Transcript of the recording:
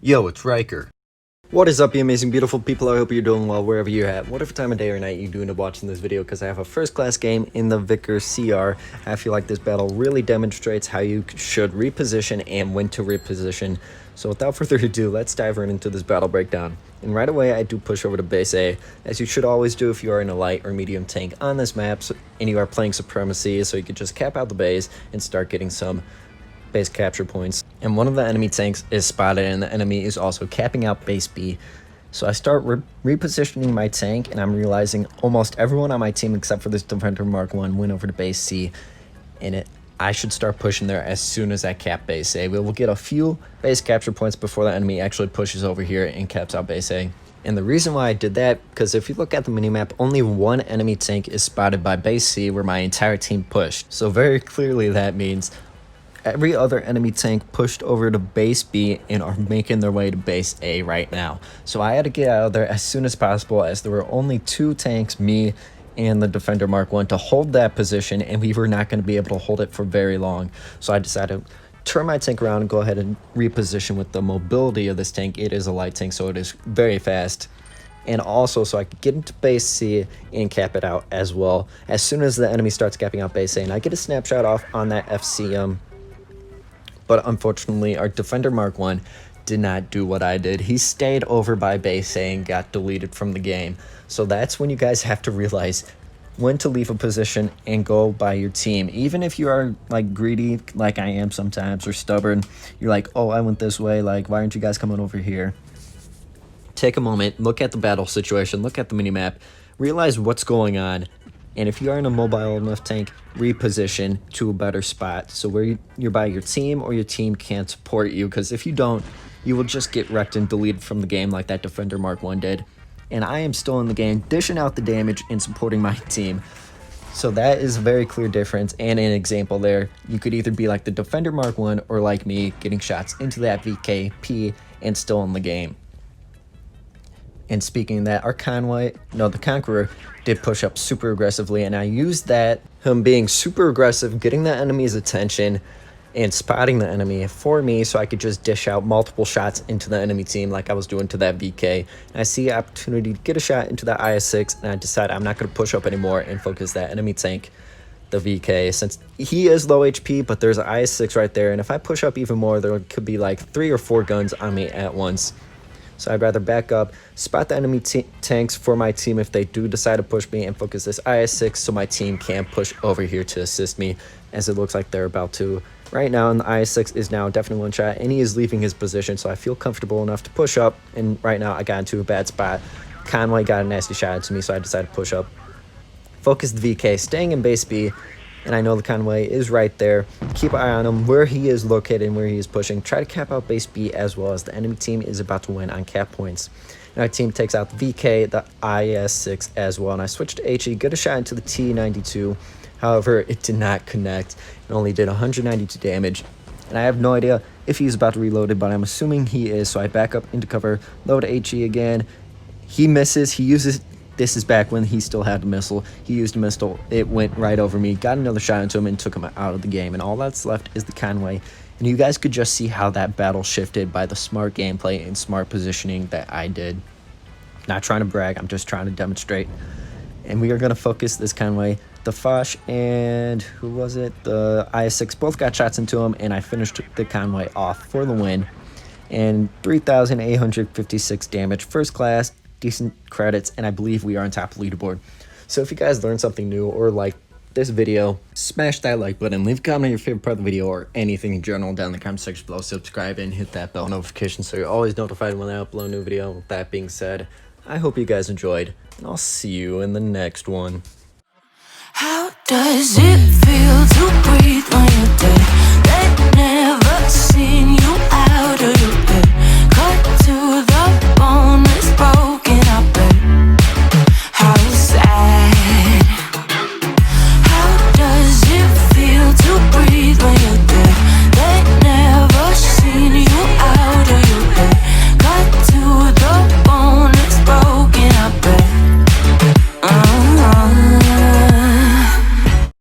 Yo, it's Riker. What is up, you amazing beautiful people? I hope you're doing well wherever you're at, whatever time of day or night you do end up watching this video, because I have a first class game in the Vickers CR. I feel like this battle really demonstrates how you should reposition and when to reposition. So without further ado, let's dive right into this battle breakdown. And right away I do push over to base A, as you should always do if you are in a light or medium tank on this map and you are playing Supremacy, so you could just cap out the base and start getting some base capture points. And one of the enemy tanks is spotted and the enemy is also capping out base B. So I start repositioning my tank and I'm realizing almost everyone on my team except for this Defender Mark 1 went over to base C, and I should start pushing there as soon as I cap base A. We will get a few base capture points before the enemy actually pushes over here and caps out base A. And the reason why I did that, because if you look at the minimap, only one enemy tank is spotted by base C where my entire team pushed. So very clearly that means every other enemy tank pushed over to base B and are making their way to base A right now. So I had to get out of there as soon as possible, as there were only two tanks, me and the Defender Mark 1, to hold that position, and we were not going to be able to hold it for very long. So I decided to turn my tank around and go ahead and reposition with the mobility of this tank. It is a light tank, so it is very fast. And also so I could get into base C and cap it out as well as soon as the enemy starts capping out base A. And I get a snapshot off on that FCM. But unfortunately, our Defender Mark 1 did not do what I did. He stayed over by base A and got deleted from the game. So that's when you guys have to realize when to leave a position and go by your team. Even if you are like greedy, like I am sometimes, or stubborn, you're like, oh, I went this way, like, why aren't you guys coming over here? Take a moment, look at the battle situation, look at the minimap, realize what's going on. And if you are in a mobile enough tank, reposition to a better spot, so where you're by your team or your team can't support you, because if you don't, you will just get wrecked and deleted from the game like that Defender Mark 1 did. And I am still in the game, dishing out the damage and supporting my team. So that is a very clear difference, and an example there. You could either be like the Defender Mark 1 or like me, getting shots into that VKP and still in the game. And speaking of that, our the Conqueror, did push up super aggressively, and I used that, him being super aggressive, getting the enemy's attention and spotting the enemy for me, so I could just dish out multiple shots into the enemy team like I was doing to that VK. And I see an opportunity to get a shot into that IS-6, and I decide I'm not going to push up anymore and focus that enemy tank, the VK, since he is low HP, but there's an IS-6 right there, and if I push up even more, there could be like 3 or 4 guns on me at once. So I'd rather back up, spot the enemy tanks for my team if they do decide to push me, and focus this IS-6 so my team can push over here to assist me, as it looks like they're about to right now. And the IS-6 is now definitely one shot, and he is leaving his position, so I feel comfortable enough to push up. And right now I got into a bad spot. Conway got a nasty shot into me, so I decided to push up. Focus the VK, staying in base B. And I know the Conway is right there. Keep an eye on him, where he is located and where he is pushing. Try to cap out base B, as well as the enemy team is about to win on cap points. And our team takes out the VK, the IS-6 as well. And I switched to HE, get a shot into the T-92. However, it did not connect. It only did 192 damage. And I have no idea if he's about to reload it, but I'm assuming he is. So I back up into cover, load HE again. He misses, he uses... This is back when he still had the missile. He used a missile. It went right over me. Got another shot into him and took him out of the game. And all that's left is the Conway. And you guys could just see how that battle shifted by the smart gameplay and smart positioning that I did. Not trying to brag. I'm just trying to demonstrate. And we are going to focus this Conway. The Foch and who was it? The IS-6 both got shots into him. And I finished the Conway off for the win. And 3,856 damage. First class. Decent credits, and I believe we are on top of the leaderboard. So if you guys learned something new or like this video, smash that like button, leave a comment on your favorite part of the video or anything in general down in the comment section below. Subscribe and hit that bell notification so you're always notified when I upload a new video. With that being said, I hope you guys enjoyed, and I'll see you in the next one. How does it feel to